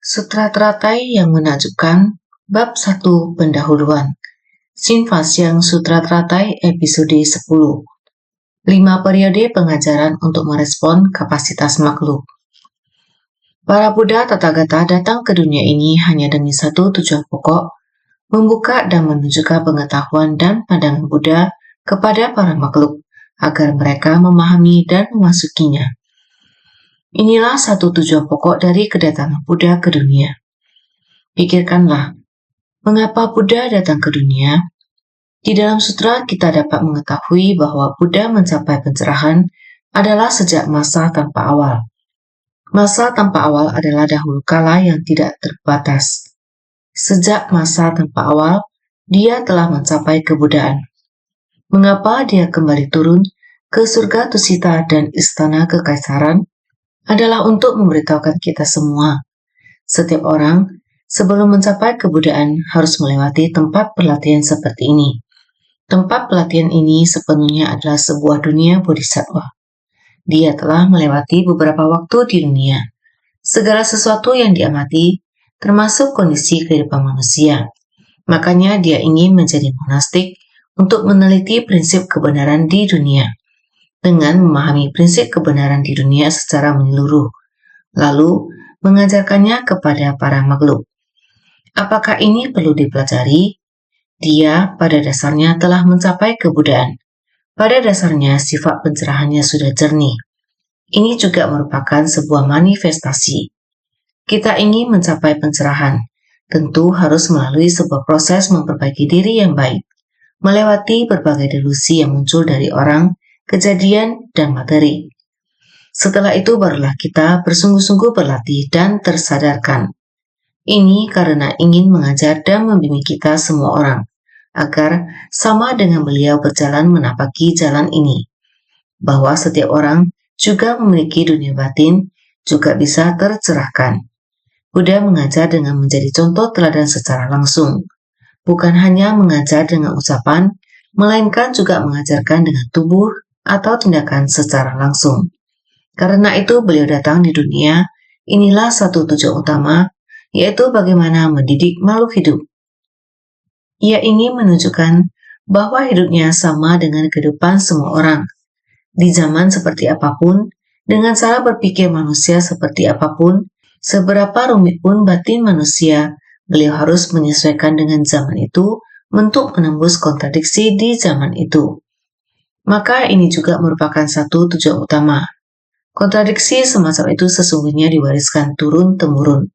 Sutra Teratai yang menakjubkan, Bab 1 Pendahuluan, Xinfaxiang Sutra Teratai episode 10. 5 periode pengajaran untuk merespon kapasitas makhluk. Para Buddha Tathagata datang ke dunia ini hanya demi satu tujuan pokok, membuka dan menunjukkan pengetahuan dan pandangan Buddha kepada para makhluk, agar mereka memahami dan memasukinya. Inilah satu tujuan pokok dari kedatangan Buddha ke dunia. Pikirkanlah, mengapa Buddha datang ke dunia? Di dalam sutra kita dapat mengetahui bahwa Buddha mencapai pencerahan adalah sejak masa tanpa awal. Masa tanpa awal adalah dahulu kala yang tidak terbatas. Sejak masa tanpa awal, dia telah mencapai kebuddhaan. Mengapa dia kembali turun ke surga Tusita dan istana kekaisaran? Adalah untuk memberitahukan kita semua. Setiap orang sebelum mencapai kebuddhaan harus melewati tempat pelatihan seperti ini. Tempat pelatihan ini sepenuhnya adalah sebuah dunia bodhisattva. Dia telah melewati beberapa waktu di dunia. Segala sesuatu yang diamati, termasuk kondisi kehidupan manusia. Makanya dia ingin menjadi monastik untuk meneliti prinsip kebenaran di dunia. Dengan memahami prinsip kebenaran di dunia secara menyeluruh, lalu mengajarkannya kepada para makhluk. Apakah ini perlu dipelajari? Dia pada dasarnya telah mencapai kebuddhaan. Pada dasarnya sifat pencerahannya sudah jernih. Ini juga merupakan sebuah manifestasi. Kita ingin mencapai pencerahan, tentu harus melalui sebuah proses memperbaiki diri yang baik, melewati berbagai delusi yang muncul dari orang, kejadian, dan materi. Setelah itu barulah kita bersungguh-sungguh berlatih dan tersadarkan. Ini karena ingin mengajar dan membimbing kita semua orang, agar sama dengan beliau berjalan menapaki jalan ini. Bahwa setiap orang juga memiliki dunia batin, juga bisa tercerahkan. Buddha mengajar dengan menjadi contoh teladan secara langsung. Bukan hanya mengajar dengan ucapan, melainkan juga mengajarkan dengan tubuh atau tindakan secara langsung. Karena itu beliau datang di dunia, inilah satu tujuan utama, yaitu bagaimana mendidik makhluk hidup. Ia ingin menunjukkan bahwa hidupnya sama dengan kehidupan semua orang. Di zaman seperti apapun, dengan cara berpikir manusia seperti apapun, seberapa rumit pun batin manusia, beliau harus menyesuaikan dengan zaman itu untuk menembus kontradiksi di zaman itu. Maka ini juga merupakan satu tujuan utama. Kontradiksi semacam itu sesungguhnya diwariskan turun-temurun.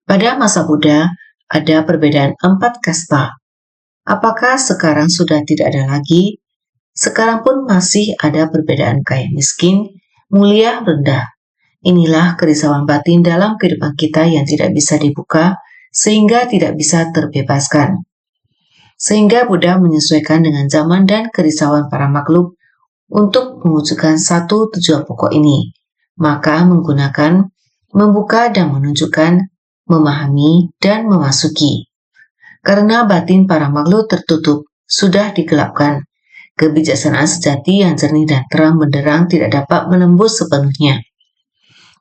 Pada masa Buddha, ada perbedaan 4 kasta. Apakah sekarang sudah tidak ada lagi? Sekarang pun masih ada perbedaan kaya miskin, mulia rendah. Inilah kerisauan batin dalam kehidupan kita yang tidak bisa dibuka, sehingga tidak bisa terbebaskan. Sehingga Buddha menyesuaikan dengan zaman dan kerisauan para makhluk untuk mewujudkan satu tujuan pokok ini, maka menggunakan, membuka dan menunjukkan, memahami dan memasuki. Karena batin para makhluk tertutup, sudah digelapkan, kebijaksanaan sejati yang jernih dan terang benderang tidak dapat menembus sepenuhnya.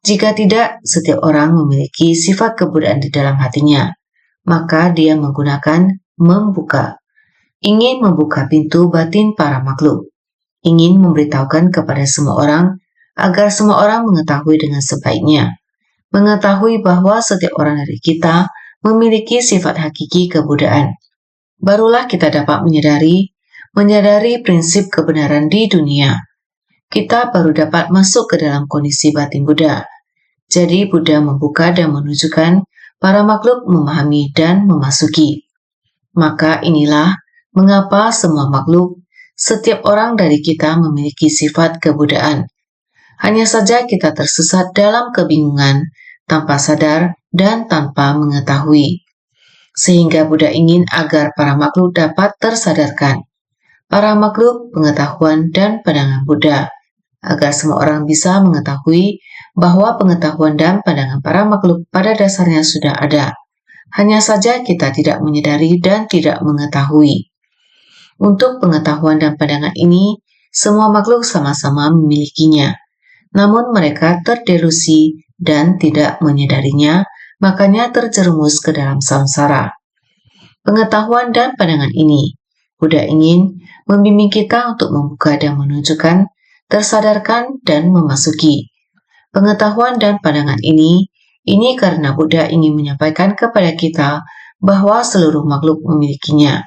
Jika tidak, setiap orang memiliki sifat kebuddhaan di dalam hatinya, maka dia menggunakan membuka. Ingin membuka pintu batin para makhluk. Ingin memberitahukan kepada semua orang, agar semua orang mengetahui dengan sebaiknya. Mengetahui bahwa setiap orang dari kita memiliki sifat hakiki kebuddhaan. Barulah kita dapat menyadari prinsip kebenaran di dunia. Kita baru dapat masuk ke dalam kondisi batin Buddha. Jadi Buddha membuka dan menunjukkan para makhluk memahami dan memasuki. Maka inilah mengapa semua makhluk, setiap orang dari kita memiliki sifat kebuddhaan. Hanya saja kita tersesat dalam kebingungan, tanpa sadar dan tanpa mengetahui. Sehingga Buddha ingin agar para makhluk dapat tersadarkan. Para makhluk, pengetahuan dan pandangan Buddha. Agar semua orang bisa mengetahui bahwa pengetahuan dan pandangan para makhluk pada dasarnya sudah ada. Hanya saja kita tidak menyadari dan tidak mengetahui. Untuk pengetahuan dan pandangan ini, semua makhluk sama-sama memilikinya. Namun mereka terdelusi dan tidak menyadarinya makanya terjerumus ke dalam samsara. Pengetahuan dan pandangan ini, Buddha ingin membimbing kita untuk membuka dan menunjukkan, tersadarkan dan memasuki. Pengetahuan dan pandangan ini karena Buddha ingin menyampaikan kepada kita bahwa seluruh makhluk memilikinya.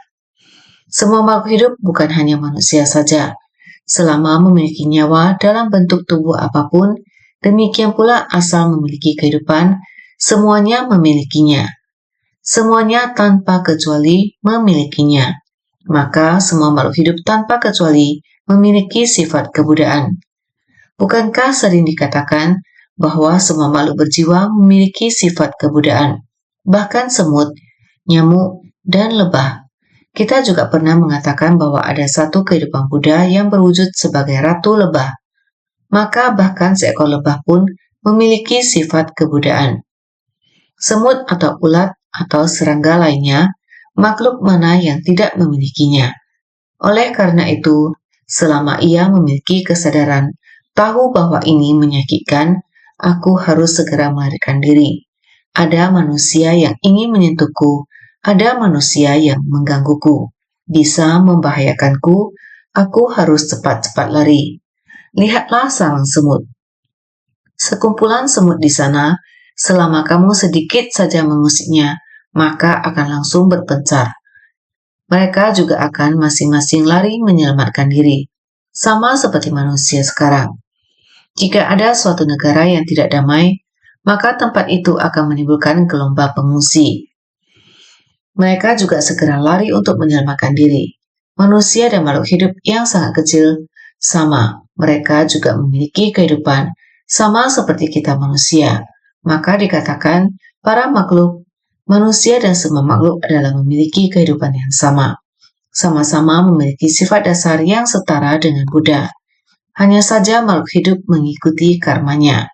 Semua makhluk hidup bukan hanya manusia saja. Selama memiliki nyawa dalam bentuk tubuh apapun, demikian pula asal memiliki kehidupan, semuanya memilikinya. Semuanya tanpa kecuali memilikinya. Maka semua makhluk hidup tanpa kecuali memiliki sifat kebudaan. Bukankah sering dikatakan bahwa semua makhluk berjiwa memiliki sifat kebudaan, bahkan semut, nyamuk, dan lebah? Kita juga pernah mengatakan bahwa ada satu kehidupan Buddha yang berwujud sebagai Ratu Lebah. Maka bahkan seekor lebah pun memiliki sifat kebudaan. Semut atau ulat atau serangga lainnya, makhluk mana yang tidak memilikinya. Oleh karena itu, selama ia memiliki kesadaran, tahu bahwa ini menyakitkan, aku harus segera melarikan diri. Ada manusia yang ingin menyentuhku, ada manusia yang menggangguku, bisa membahayakanku, aku harus cepat-cepat lari. Lihatlah sarang semut. Sekumpulan semut di sana, selama kamu sedikit saja mengusiknya, maka akan langsung berpencar. Mereka juga akan masing-masing lari menyelamatkan diri, sama seperti manusia sekarang. Jika ada suatu negara yang tidak damai, maka tempat itu akan menimbulkan gelombang pengungsi. Mereka juga segera lari untuk menyelamatkan diri. Manusia dan makhluk hidup yang sangat kecil, sama, mereka juga memiliki kehidupan, sama seperti kita manusia. Maka dikatakan, para makhluk, manusia dan semua makhluk adalah memiliki kehidupan yang sama. Sama-sama memiliki sifat dasar yang setara dengan Buddha. Hanya saja makhluk hidup mengikuti karmanya.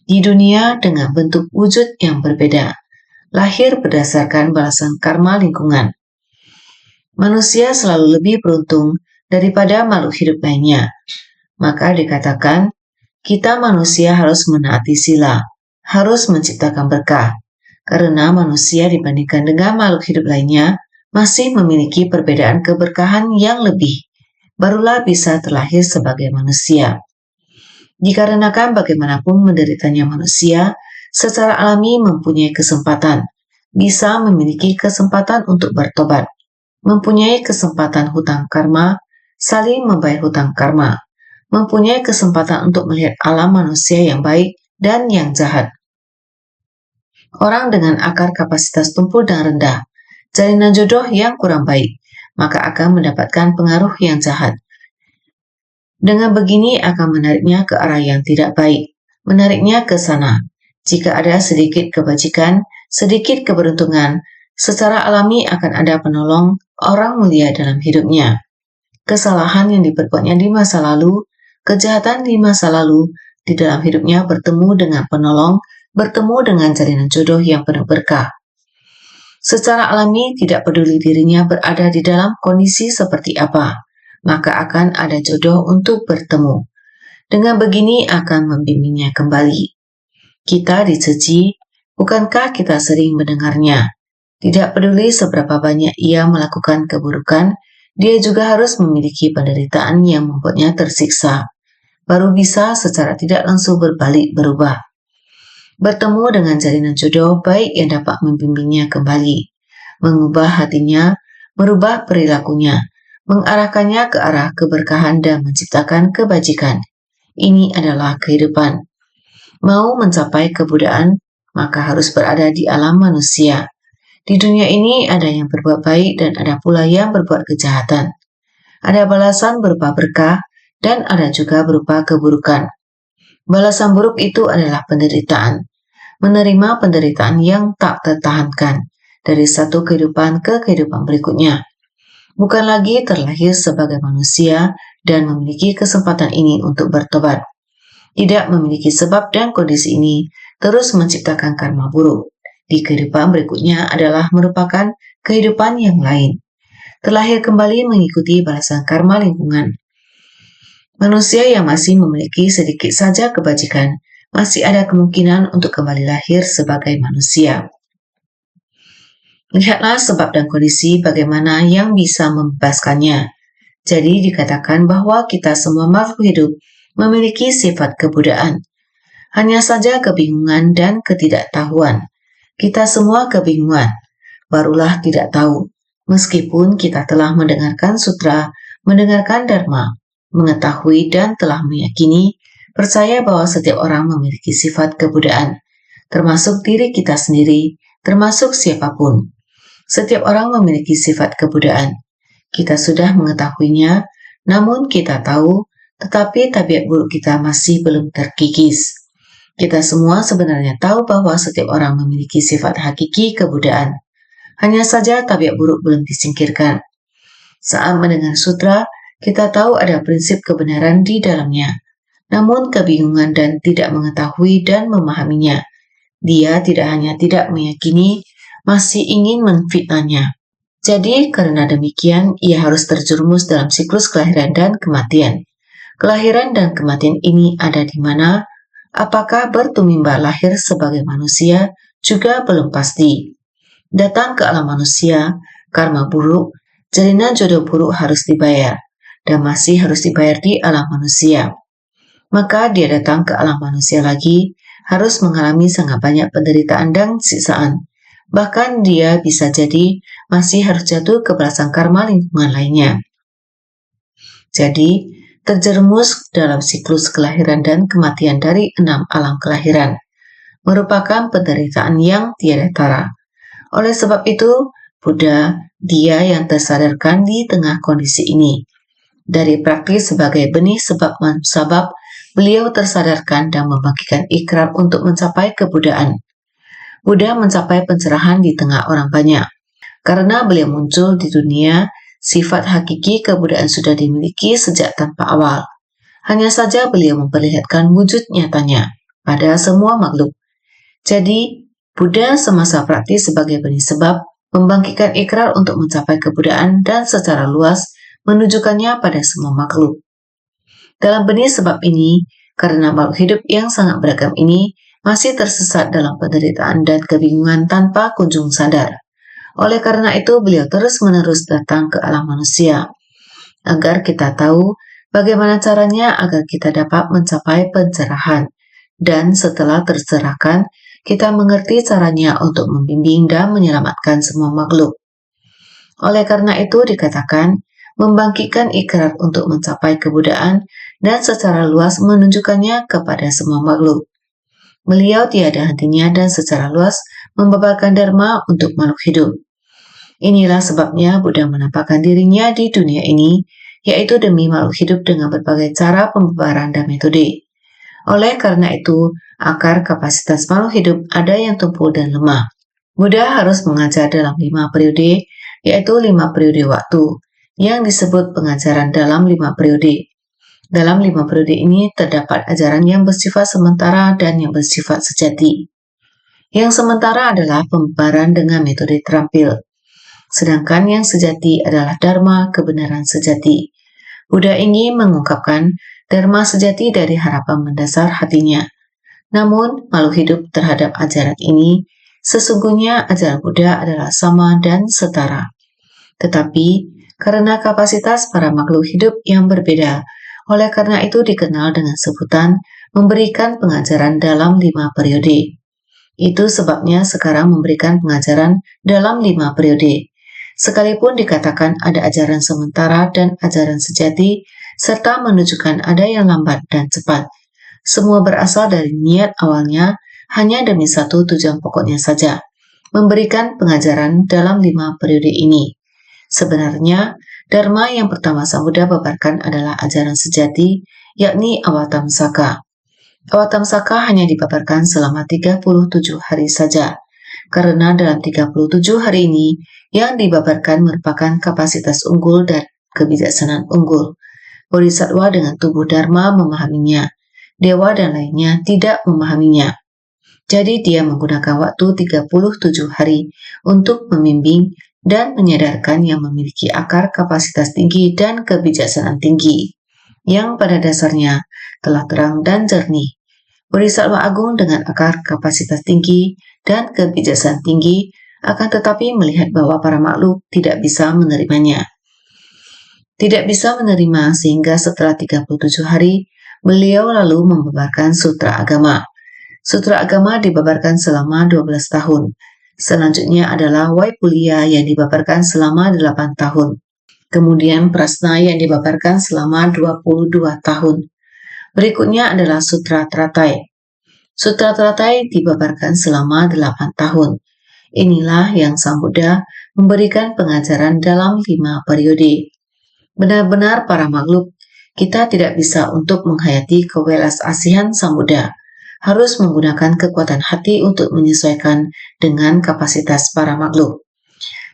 Di dunia dengan bentuk wujud yang berbeda, lahir berdasarkan balasan karma lingkungan. Manusia selalu lebih beruntung daripada makhluk hidup lainnya. Maka dikatakan, kita manusia harus menaati sila, harus menciptakan berkah, karena manusia dibandingkan dengan makhluk hidup lainnya masih memiliki perbedaan keberkahan yang lebih, barulah bisa terlahir sebagai manusia. Dikarenakan bagaimanapun menderitanya manusia, secara alami mempunyai kesempatan, bisa memiliki kesempatan untuk bertobat, mempunyai kesempatan hutang karma, saling membayar hutang karma, mempunyai kesempatan untuk melihat alam manusia yang baik dan yang jahat. Orang dengan akar kapasitas tumpul dan rendah, jalinan jodoh yang kurang baik, maka akan mendapatkan pengaruh yang jahat. Dengan begini akan menariknya ke arah yang tidak baik, menariknya ke sana. Jika ada sedikit kebajikan, sedikit keberuntungan, secara alami akan ada penolong orang mulia dalam hidupnya. Kesalahan yang diperbuatnya di masa lalu, kejahatan di masa lalu, di dalam hidupnya bertemu dengan penolong, bertemu dengan jalinan jodoh yang penuh berkah. Secara alami tidak peduli dirinya berada di dalam kondisi seperti apa, maka akan ada jodoh untuk bertemu. Dengan begini akan membimbingnya kembali. Kita dicuci, bukankah kita sering mendengarnya? Tidak peduli seberapa banyak ia melakukan keburukan, dia juga harus memiliki penderitaan yang membuatnya tersiksa, baru bisa secara tidak langsung berbalik berubah. Bertemu dengan jalinan jodoh baik yang dapat membimbingnya kembali, mengubah hatinya, merubah perilakunya, mengarahkannya ke arah keberkahan dan menciptakan kebajikan. Ini adalah kehidupan. Mau mencapai kebudaan, maka harus berada di alam manusia. Di dunia ini ada yang berbuat baik dan ada pula yang berbuat kejahatan. Ada balasan berupa berkah dan ada juga berupa keburukan. Balasan buruk itu adalah penderitaan. Menerima penderitaan yang tak tertahankan dari satu kehidupan ke kehidupan berikutnya. Bukan lagi terlahir sebagai manusia dan memiliki kesempatan ini untuk bertobat. Tidak memiliki sebab dan kondisi ini terus menciptakan karma buruk. Di kehidupan berikutnya adalah merupakan kehidupan yang lain. Terlahir kembali mengikuti balasan karma lingkungan. Manusia yang masih memiliki sedikit saja kebajikan masih ada kemungkinan untuk kembali lahir sebagai manusia. Lihatlah sebab dan kondisi bagaimana yang bisa membebaskannya. Jadi dikatakan bahwa kita semua makhluk hidup memiliki sifat kebudaan. Hanya saja kebingungan dan ketidaktahuan. Kita semua kebingungan, barulah tidak tahu. Meskipun kita telah mendengarkan sutra, mendengarkan dharma, mengetahui dan telah meyakini, percaya bahwa setiap orang memiliki sifat kebudaan, termasuk diri kita sendiri, termasuk siapapun. Setiap orang memiliki sifat kebudaan. Kita sudah mengetahuinya, namun kita tahu, tetapi tabiat buruk kita masih belum terkikis. Kita semua sebenarnya tahu bahwa setiap orang memiliki sifat hakiki kebudaan. Hanya saja tabiat buruk belum disingkirkan. Saat mendengar sutra, kita tahu ada prinsip kebenaran di dalamnya. Namun kebingungan dan tidak mengetahui dan memahaminya. Dia tidak hanya tidak meyakini, masih ingin memfitnahnya. Jadi karena demikian, ia harus terjerumus dalam siklus kelahiran dan kematian. Kelahiran dan kematian ini ada di mana? Apakah bertumimba lahir sebagai manusia juga belum pasti. Datang ke alam manusia, karma buruk, jalinan jodoh buruk harus dibayar, dan masih harus dibayar di alam manusia. Maka dia datang ke alam manusia lagi, harus mengalami sangat banyak penderitaan dan siksaan. Bahkan dia bisa jadi masih harus jatuh ke prasangkarma lingkungan lainnya. Jadi, terjerumus dalam siklus kelahiran dan kematian dari 6 alam kelahiran, merupakan penderitaan yang tiada tara. Oleh sebab itu, Buddha, dia yang tersadarkan di tengah kondisi ini. Dari praktis sebagai benih sebab musabab, beliau tersadarkan dan membagikan ikrar untuk mencapai kebudaan. Buddha mencapai pencerahan di tengah orang banyak. Karena beliau muncul di dunia, sifat hakiki kebudaan sudah dimiliki sejak tanpa awal. Hanya saja beliau memperlihatkan wujud nyatanya pada semua makhluk. Jadi, Buddha semasa praktis sebagai benih sebab membangkitkan ikrar untuk mencapai kebudaan dan secara luas menunjukkannya pada semua makhluk. Dalam benih sebab ini, karena makhluk hidup yang sangat beragam ini masih tersesat dalam penderitaan dan kebingungan tanpa kunjung sadar. Oleh karena itu, beliau terus-menerus datang ke alam manusia, agar kita tahu bagaimana caranya agar kita dapat mencapai pencerahan. Dan setelah tercerahkan, kita mengerti caranya untuk membimbing dan menyelamatkan semua makhluk. Oleh karena itu dikatakan, membangkitkan ikrar untuk mencapai kebudaan dan secara luas menunjukkannya kepada semua makhluk. Beliau tiada hentinya dan secara luas membabarkan dharma untuk makhluk hidup. Inilah sebabnya Buddha menampakkan dirinya di dunia ini, yaitu demi makhluk hidup dengan berbagai cara pembabaran dan metode. Oleh karena itu, akar kapasitas makhluk hidup ada yang tumpul dan lemah. Buddha harus mengajar dalam 5 periode, yaitu 5 periode waktu, yang disebut pengajaran dalam 5 periode. Dalam 5 periode ini terdapat ajaran yang bersifat sementara dan yang bersifat sejati. Yang sementara adalah pembabaran dengan metode terampil. Sedangkan yang sejati adalah dharma kebenaran sejati. Buddha ingin mengungkapkan dharma sejati dari harapan mendasar hatinya. Namun, makhluk hidup terhadap ajaran ini, sesungguhnya ajaran Buddha adalah sama dan setara. Tetapi, karena kapasitas para makhluk hidup yang berbeda, oleh karena itu dikenal dengan sebutan memberikan pengajaran dalam 5 periode. Itu sebabnya sekarang memberikan pengajaran dalam 5 periode. Sekalipun dikatakan ada ajaran sementara dan ajaran sejati, serta menunjukkan ada yang lambat dan cepat. Semua berasal dari niat awalnya hanya demi satu tujuan pokoknya saja, memberikan pengajaran dalam 5 periode ini. Sebenarnya, dharma yang pertama Sang Buddha babarkan adalah ajaran sejati, yakni Awatamsaka. Awatamsaka hanya dibabarkan selama 37 hari saja, karena dalam 37 hari ini yang dibabarkan merupakan kapasitas unggul dan kebijaksanaan unggul. Bodhisattva dengan tubuh dharma memahaminya, dewa dan lainnya tidak memahaminya. Jadi dia menggunakan waktu 37 hari untuk membimbing dan menyadarkan yang memiliki akar kapasitas tinggi dan kebijaksanaan tinggi, yang pada dasarnya telah terang dan jernih. Bodhisattva agung dengan akar kapasitas tinggi dan kebijaksanaan tinggi akan tetapi melihat bahwa para makhluk tidak bisa menerimanya. Tidak bisa menerima sehingga setelah 37 hari, beliau lalu membabarkan sutra agama. Sutra agama dibabarkan selama 12 tahun. Selanjutnya adalah Waipulia yang dibabarkan selama 8 tahun. Kemudian Prasna yang dibabarkan selama 22 tahun. Berikutnya adalah Sutra Teratai. Sutra Teratai dibabarkan selama 8 tahun. Inilah yang Sang Buddha memberikan pengajaran dalam 5 periode. Benar-benar para makhluk, kita tidak bisa untuk menghayati kewelas asihan Sang Buddha. Harus menggunakan kekuatan hati untuk menyesuaikan dengan kapasitas para makhluk.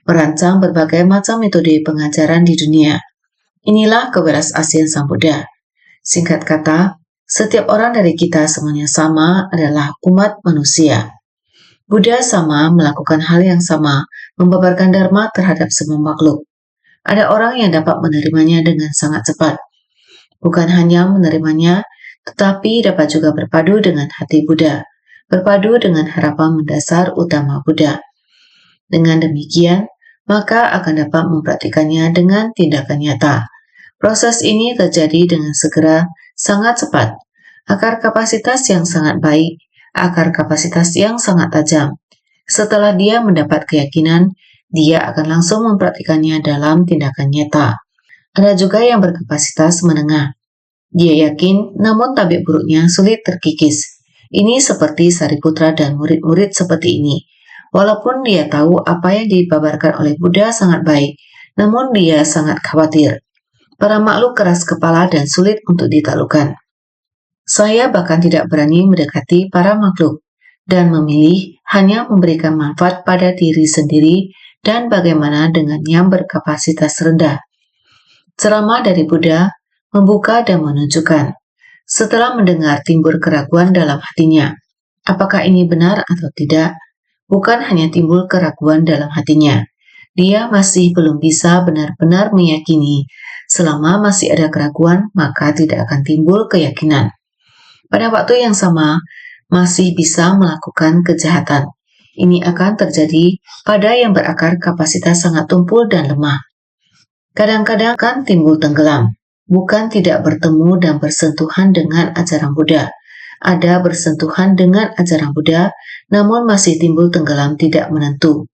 Merancang berbagai macam metode pengajaran di dunia. Inilah kewelas asihan Sang Buddha. Singkat kata, setiap orang dari kita semuanya sama adalah umat manusia. Buddha sama melakukan hal yang sama, membabarkan dharma terhadap semua makhluk. Ada orang yang dapat menerimanya dengan sangat cepat. Bukan hanya menerimanya, tetapi dapat juga berpadu dengan hati Buddha, berpadu dengan harapan mendasar utama Buddha. Dengan demikian, maka akan dapat mempraktikannya dengan tindakan nyata. Proses ini terjadi dengan segera, sangat cepat. Akar kapasitas yang sangat baik, akar kapasitas yang sangat tajam. Setelah dia mendapat keyakinan, dia akan langsung mempraktikannya dalam tindakan nyata. Ada juga yang berkapasitas menengah. Dia yakin, namun tabik buruknya sulit terkikis. Ini seperti Sariputra dan murid-murid seperti ini. Walaupun dia tahu apa yang dibabarkan oleh Buddha sangat baik, namun dia sangat khawatir. Para makhluk keras kepala dan sulit untuk ditaklukkan. Saya bahkan tidak berani mendekati para makhluk dan memilih hanya memberikan manfaat pada diri sendiri dan bagaimana dengan yang berkapasitas rendah. Ceramah dari Buddha membuka dan menunjukkan. Setelah mendengar timbul keraguan dalam hatinya, apakah ini benar atau tidak? Bukan hanya timbul keraguan dalam hatinya. Dia masih belum bisa benar-benar meyakini. Selama masih ada keraguan, maka tidak akan timbul keyakinan. Pada waktu yang sama, masih bisa melakukan kejahatan. Ini akan terjadi pada yang berakar kapasitas sangat tumpul dan lemah. Kadang-kadang akan timbul tenggelam. Bukan tidak bertemu dan bersentuhan dengan ajaran Buddha. Ada bersentuhan dengan ajaran Buddha, namun masih timbul tenggelam tidak menentu.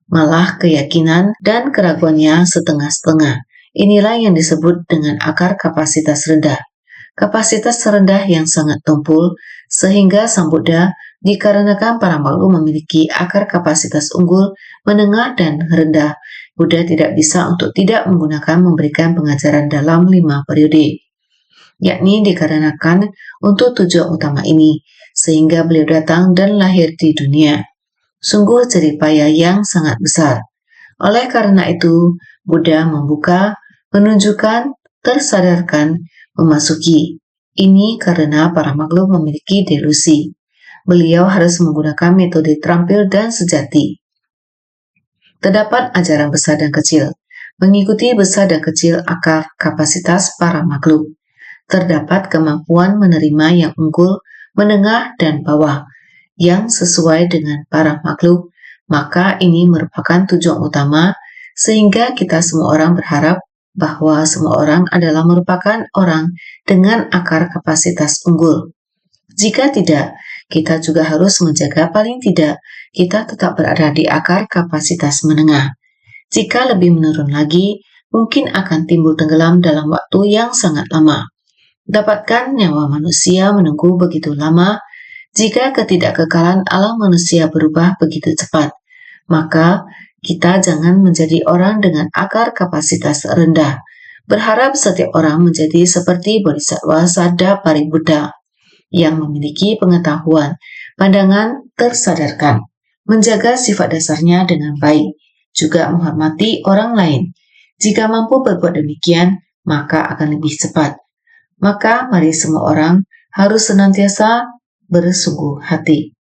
Malah keyakinan dan keraguannya setengah-setengah. Inilah yang disebut dengan akar kapasitas rendah. Kapasitas rendah yang sangat tumpul, sehingga Sang Buddha dikarenakan para makhluk memiliki akar kapasitas unggul, menengah, dan rendah. Buddha tidak bisa untuk tidak menggunakan memberikan pengajaran dalam 5 periode, yakni dikarenakan untuk tujuan utama ini, sehingga beliau datang dan lahir di dunia. Sungguh jeripaya yang sangat besar. Oleh karena itu, Buddha membuka, menunjukkan, tersadarkan, memasuki. Ini karena para makhluk memiliki delusi. Beliau harus menggunakan metode terampil dan sejati. Terdapat ajaran besar dan kecil, mengikuti besar dan kecil akar kapasitas para makhluk. Terdapat kemampuan menerima yang unggul, menengah, dan bawah, yang sesuai dengan para makhluk, maka ini merupakan tujuan utama, sehingga kita semua orang berharap bahwa semua orang adalah merupakan orang dengan akar kapasitas unggul. Jika tidak, kita juga harus menjaga paling tidak kita tetap berada di akar kapasitas menengah. Jika lebih menurun lagi, mungkin akan timbul tenggelam dalam waktu yang sangat lama. Dapatkan nyawa manusia menunggu begitu lama. Jika ketidakkekalan alam manusia berubah begitu cepat, maka kita jangan menjadi orang dengan akar kapasitas rendah. Berharap setiap orang menjadi seperti Bodhisattva Sada Paribuddha yang memiliki pengetahuan, pandangan tersadarkan, menjaga sifat dasarnya dengan baik, juga menghormati orang lain. Jika mampu berbuat demikian, maka akan lebih cepat. Maka mari semua orang harus senantiasa bersungguh hati.